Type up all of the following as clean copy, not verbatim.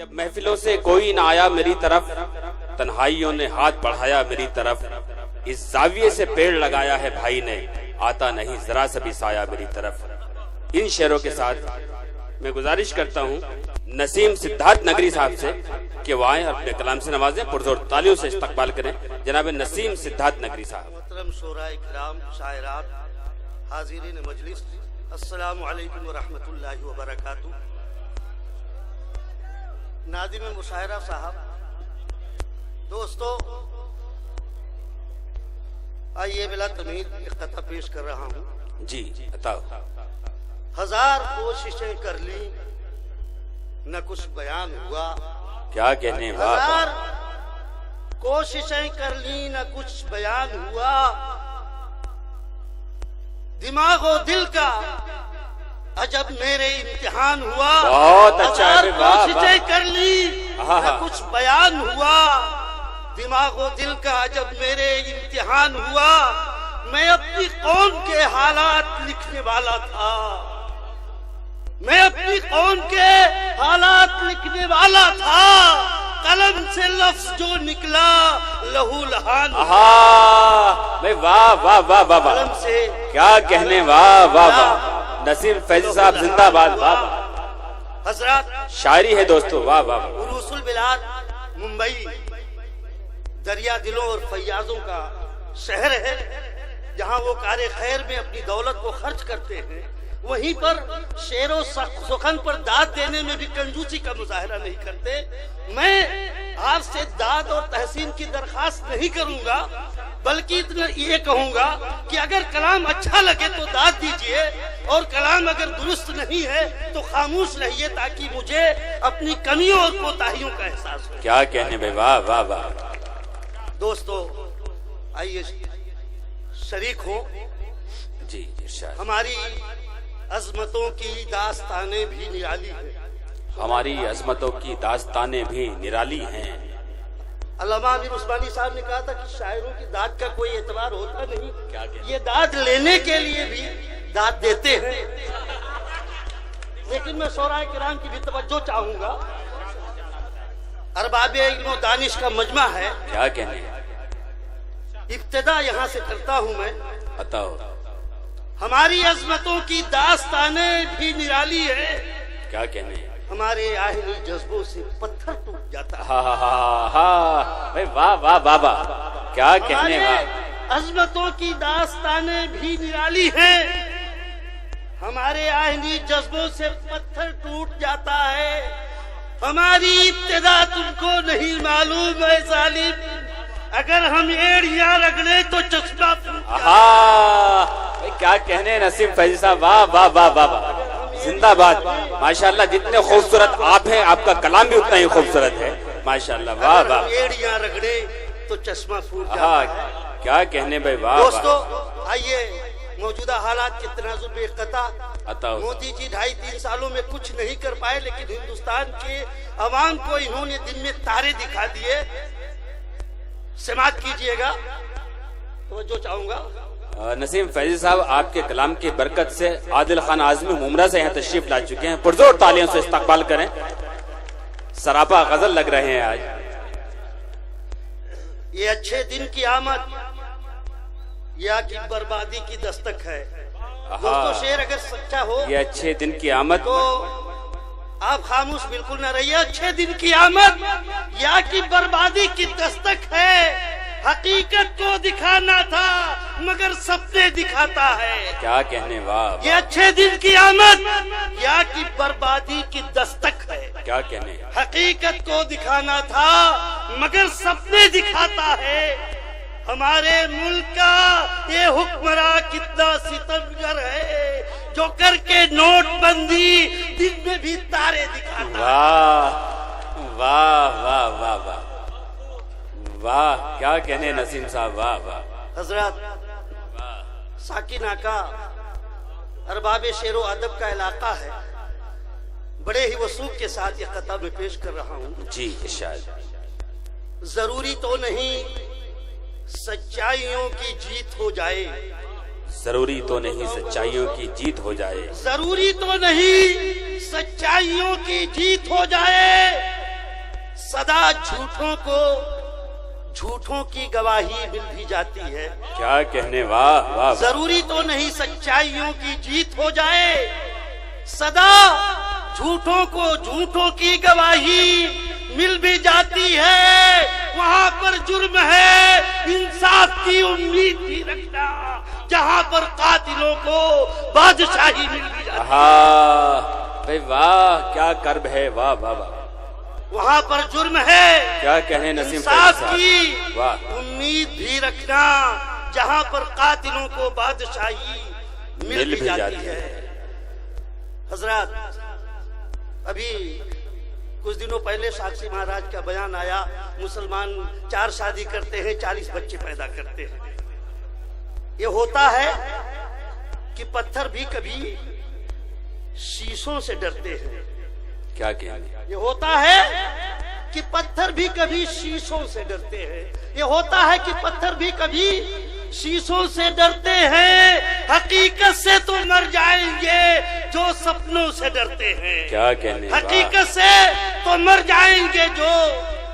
जब महफिलों से कोई ना आया मेरी तरफ, तन्हाइयों ने हाथ बढ़ाया मेरी तरफ, इस जाविये से पेड़ लगाया है भाई ने, आता नहीं जरा सा भी साया मेरी तरफ। इन शेरों के साथ मैं गुजारिश करता हूँ नसीम सिद्धार्थ नगरी साहब से कि वो आए अपने कलाम से नवाजें, पुरजोर तालियों से इस्तकबाल करें जनाब नसीम सिद्धार्थ नगरी साहब। मोहतरम शोराए किराम, शायरात, हाज़िरीन मजलिस, अस्सलामु अलैकुम व रहमतुल्लाहि व बरकातुहू। नादिम मुशायरा साहब, दोस्तों आइए बिला तमीज़ एक कथा पेश कर रहा हूँ। जी बताओ। हजार कोशिशें कर ली न कुछ बयान हुआ। क्या कहने, वाह। हजार कोशिशें कर ली न कुछ बयान हुआ। दिमाग और दिल का अजब मेरे इम्तिहान हुआ। बहुत अच्छा है, वाह, कोशिशें कर ली हाँ, न कुछ बयान हुआ। दिमाग और दिल का अजब मेरे इम्तिहान हुआ। मैं अपनी कौम के हालात लिखने वाला था। मैं अपनी कौम के हालात लिखने वाला था। कलम से लफ्ज जो निकला लहू लहान। भाई वाह वाह वाह वाह वाह, कलम से क्या कहने, वाह वाह वाह। नसीम फैजी साहब जिंदाबाद, वाह वाह। हजरत शायरी है दोस्तों, वाह वाह वाह। उरूसुल बिलाद मुंबई दरिया दिलों और फैयाजों का शहर है, जहां वो कारे खैर में अपनी दौलत को खर्च करते हैं, वहीं पर शेरों सुखन पर दाद देने में भी कंजूसी का मुजाहरा नहीं करते। मैं आपसे दाद और तहसीन की दरखास्त नहीं करूंगा, बल्कि इतना ये कहूंगा कि अगर कलाम अच्छा लगे तो दाद दीजिए, और कलाम अगर दुरुस्त नहीं है तो खामोश रहिए, ताकि मुझे अपनी कमियों और कोताहियों का एहसास हो। क्या कहने भाई, वाह वाह वाह। दोस्तों आइए शरीक हो। जी इरशाद। हमारी अजमतों की दास्तानें भी निराली है। हमारी अजमतों की दास्तानें भी निराली हैं। अल्लामा अमीर उस्मानी साहब ने कहा था कि शायरों की दाद का कोई एतबार होता नहीं, क्या ये दाद लेने के लिए भी दाद देते हैं। लेकिन मैं शोराए किराम की भी तवज्जो चाहूंगा। अरबाबे इल्म दानिश का मजमा है। क्या कहने, इब्तिदा यहाँ से करता हूँ मैं। बताओ। हमारी अजमतों की दास्तानें भी निराली है। क्या कहने, हमारे आहिनी जज्बों से पत्थर टूट जाता है। हा हा हा हा भाई, वाह वाह वाह वाह, क्या कहने, वाह। अजमतों की दास्तानें भी निराली हैं। हमारे आहिनी जज्बों से पत्थर टूट जाता है। हमारी इब्तिदा तुमको नहीं मालूम है जालिम, अगर हम एड़ियां रगड़े तो चश्मा फूट। क्या कहने नसीम फैजी साहब, वाह वाह वाह वाह वाह, जिंदाबाद। माशाल्लाह, जितने खूबसूरत आप हैं आपका कलाम भी उतना ही खूबसूरत है, माशाल्लाह, वाह वाह। एड़ियां रगड़े तो चश्मा फूट जाता है। क्या कहने भाई, वाह। दोस्तों आइए मौजूदा हालात के तनाजुर में कता। मोदी जी 2.5-3 सालों में कुछ नहीं कर पाए, लेकिन हिंदुस्तान के अवाम को इन्होंने दिन में तारे दिखा दिए। समात कीजिएगा, तो जो चाहूंगा। नसीम फैजी साहब आपके कलाम की बरकत से आदिल खान आजमी मुमरा से यहाँ तशरीफ ला चुके हैं, पुरजोर तालियों से इस्तकबाल करें। सरापा गजल लग रहे हैं आज। ये अच्छे दिन की आमद या कि बर्बादी की दस्तक है। दोस्तों शेर अगर सच्चा हो, ये अच्छे दिन की आमद, तो आप खामोश बिल्कुल न रहिए। अच्छे दिन की आमद या कि बर्बादी की दस्तक है। हकीकत को दिखाना था मगर सपने दिखाता है। क्या कहने, वाह। ये अच्छे दिन की आमद या कि बर्बादी की दस्तक है। क्या कहने, हकीकत को दिखाना था मगर सपने दिखाता है। हमारे मुल्क का ये हुक्मरान कितना सितमगर है, जो करके नोटबंदी दिन में भी तारे दिखाता। वाह वाह वाह वाह वाह वाह, क्या कहने नसीम साहब, वाह वाह। हजरत साकिना का अरबाबे शेरो अदब का इलाका है। बड़े ही वसूख के साथ ये खता में पेश कर रहा हूँ। जी इरशाद। जरूरी तो नहीं सच्चाइयों की जीत हो जाए। जरूरी तो नहीं सच्चाइयों की जीत हो जाए। जरूरी तो नहीं सच्चाइयों की जीत हो जाए। सदा झूठों की गवाही मिल भी जाती है। क्या कहने, वाह वाह। जरूरी तो नहीं सच्चाइयों की जीत हो जाए, सदा झूठों की गवाही मिल भी जाती है। वहां पर जुर्म है, इंसाफ की उम्मीद भी रखना, जहां पर कातिलों को बादशाही मिल भी जाती है। भाई वाह, क्या कर्म है, वाह वाह वाह। वहां पर जुर्म है, क्या कहने नसीम, इंसाफ की वाह। उम्मीद भी रखना, जहां पर कातिलों को बादशाही मिल भी जाती है। हजरत, अभी कुछ दिनों पहले साक्षी महाराज का बयान आया, मुसलमान 4 शादी करते हैं, 40 बच्चे पैदा करते हैं। ये होता है कि पत्थर भी कभी शीशों से डरते हैं। क्या कहने, ये होता है कि पत्थर भी कभी शीशों से डरते हैं। ये होता है कि पत्थर भी कभी शीशों से डरते हैं। हकीकत से तो मर जाएंगे जो सपनों से डरते हैं। क्या कहने, हकीकत से तो मर जाएंगे जो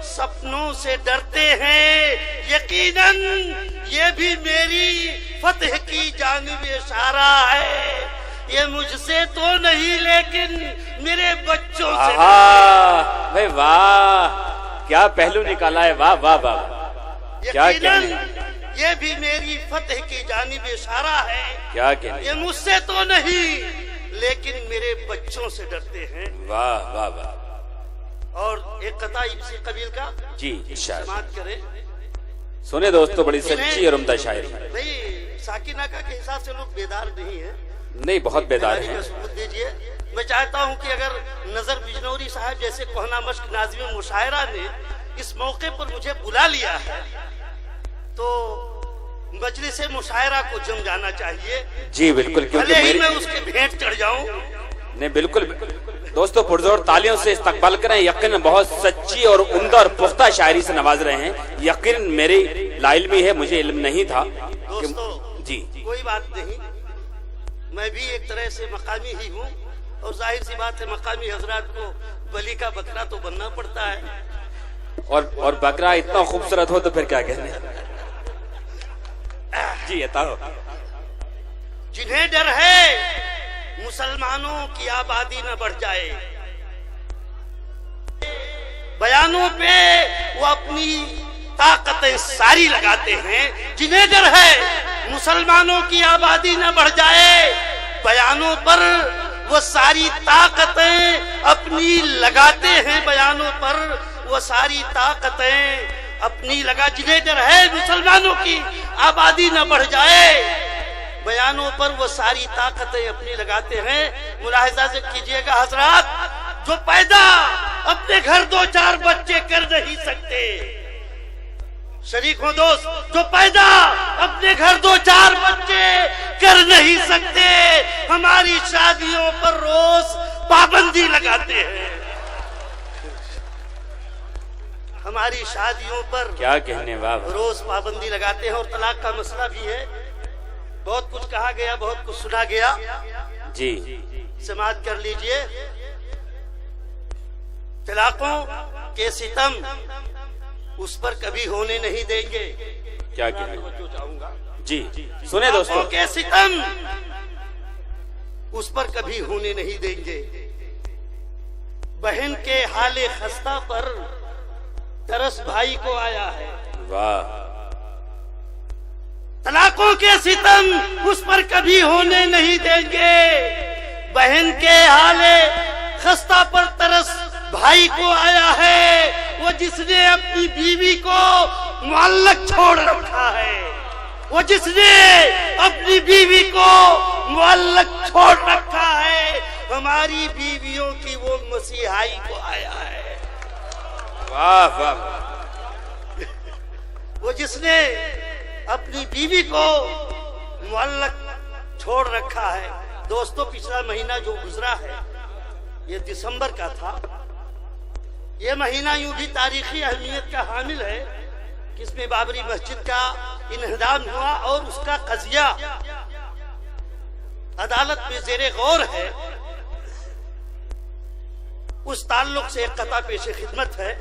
सपनों से डरते हैं। यकीनन ये भी मेरी फतह की जानिब इशारा है। ये मुझसे तो नहीं, लेकिन मेरे बच्चों से। भाई वाह, क्या पहलू निकाला है, वाह वाह वाह। क्या कहने, ये भी मेरी फतह की जानिब इशारा है। क्या कहने, ये मुझसे तो नहीं, लेकिन मेरे बच्चों से डरते हैं। वाह वाह वाह। और एक कथा इसी कबील का जी, समाप्त करें। सुने दोस्तों, बड़ी सच्ची और उम्दा शायरी। भाई साकिनाका के हिसाब से लोग बेदार नहीं है। नहीं, बहुत बेदार है। सबूत दीजिए। मैं चाहता हूं कि अगर नजर बिजनौरी साहब जैसे कोहना मश्क नाज़िम मुशायरा ने इस मौके पर मुझे बुला लिया है, तो मजलिस मुशायरा को जम जाना चाहिए। जी बिल्कुल, क्योंकि भले ही मैं उसके भेंट चढ़ जाऊं। नहीं, बिल्कुल दोस्तों, पुरजोर तालियों से इस्तकबाल करें। यकीन बहुत सच्ची और उम्दा और पुख्ता शायरी से नवाज रहे हैं। यकीन मेरी लाइल्मी है, मुझे इल्म नहीं था। दोस्तों जी, कोई बात नहीं, मैं भी एक तरह से मकामी ही हूँ, और जाहिर सी बात है मकामी हजरात को बलि का बकरा तो बनना पड़ता है। और बकरा इतना खूबसूरत हो तो फिर क्या कहने। जी बताओ। जिन्हें डर है मुसलमानों की आबादी न बढ़ जाए, बयानों पे वो अपनी ताकतें सारी लगाते हैं। जिन्हें डर है मुसलमानों की आबादी न बढ़ जाए, बयानों पर वो सारी ताकतें अपनी लगाते हैं। बयानों पर वो सारी ताकतें अपनी लगा। जिन्हें डर है मुसलमानों की आबादी न बढ़ जाए, बयानों पर वो सारी ताकतें अपनी लगाते हैं। मुलाहिजा से कीजिएगा हजरात, जो पैदा अपने घर 2-4 बच्चे कर नहीं सकते, शरीक हो दोस्त, जो पैदा अपने घर 2-4 बच्चे कर नहीं सकते, हमारी शादियों पर रोज पाबंदी लगाते हैं। हमारी शादियों पर क्या कहने, वाह, रोज पाबंदी लगाते हैं। और तलाक का मसला भी है। बहुत कुछ कहा गया, बहुत कुछ सुना गया। जी, समाप्त कर लीजिए। तलाकों के सितम उस पर कभी होने नहीं देंगे। क्या कहने, जो चाहूंगा जी सुने दोस्तों, के सितम उस पर कभी होने नहीं देंगे। बहन के हाले खस्ता पर तरस भाई को आया है। वाह। तलाकों के सितम उस पर कभी होने नहीं देंगे। बहन के हाले खस्ता पर तरस भाई को आया है। वो जिसने अपनी बीवी को मुअल्लक छोड़ रखा है, वो जिसने अपनी बीवी को मुअल्लक छोड़ रखा है, हमारी बीवियों की वो मसीहाई को आया है। वाह वाह। वो जिसने अपनी बीवी को मुअल्लक छोड़ रखा है। दोस्तों, पिछला महीना जो गुजरा है ये दिसंबर का था। ये महीना यूं भी तारीखी अहमियत का हामिल है कि इसमें बाबरी मस्जिद का इन्हदाम हुआ और उसका कजिया अदालत में ज़ेरे गौर है। उस ताल्लुक से एक कथा पेश खिदमत है।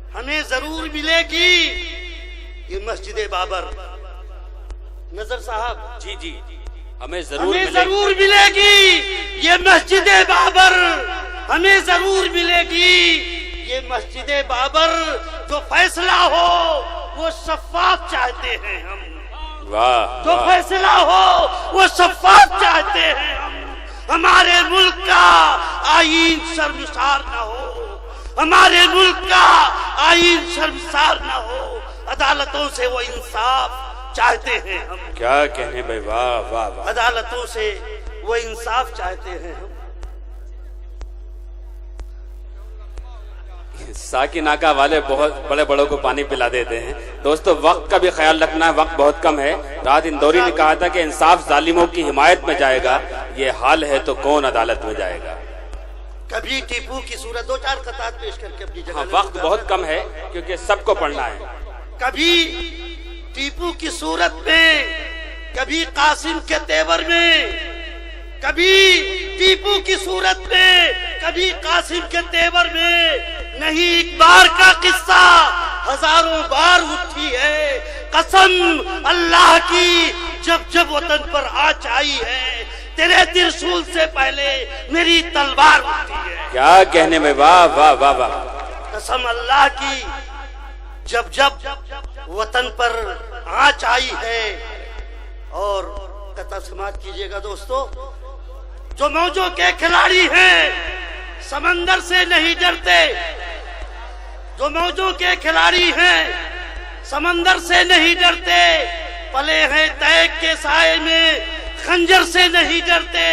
हमें जरूर मिलेगी ये मस्जिद बाबर। नजर साहब जी जी, हमें जरूर जरूर मिलेगी ये मस्जिद बाबर, हमें जरूर मिलेगी ये मस्जिद बाबर। जो फैसला हो वो शफाफ चाहते हैं हम। वाह, जो फैसला हो वो शफाफ चाहते हैं हम। हमारे मुल्क का आईन शर्मसार न हो, हमारे मुल्क का आईन शर्मसार न हो। अदालतों से वो इंसाफ चाहते हैं हम। क्या कहने भाई, वाह वाह वाह। अदालतों से वो इंसाफ चाहते हैं हम। साकी नाका वाले बहुत बड़े बड़ों को पानी पिला देते हैं। दोस्तों, वक्त का भी ख्याल रखना है, वक्त बहुत कम है। राहत इंदौरी ने कहा था कि इंसाफ जालिमों की हिमायत में जाएगा, ये हाल है तो कौन अदालत में जाएगा। कभी टीपू की सूरत, दो चार खतात पेश करके अपनी जगह। हाँ, वक्त बहुत कम है क्योंकि सबको पढ़ना है। कभी टीपू की सूरत में, कभी कासिम के तेवर में, कभी टीपू की सूरत में, कभी कासिम के तेवर में। नहीं एक बार का किस्सा हजारों बार उठी है कसम अल्लाह की। जब जब वतन पर आँच आई है तेरे त्रिशूल से पहले मेरी तलवार उठी है। क्या कहने में, वाह वाह वाह वाह। कसम अल्लाह की, जब जब वतन पर आँच आई है। और कथा समाप्त कीजिएगा दोस्तों। जो मौजों के खिलाड़ी हैं समंदर से नहीं डरते, जो मौजों के खिलाड़ी हैं समंदर से नहीं डरते। पले हैं तैग के साए में खंजर से नहीं डरते।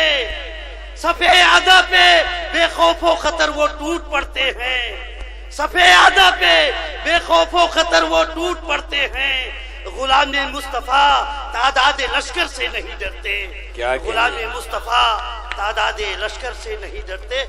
सफे आदा पे बेखौफो खतर वो टूट पड़ते हैं। सफे आदा पे बेखौफो खतर वो टूट पड़ते हैं। गुलाम मुस्तफा तादाद लश्कर से नहीं डरते। क्या गुलाम मुस्तफा तादाद लश्कर से नहीं डरते।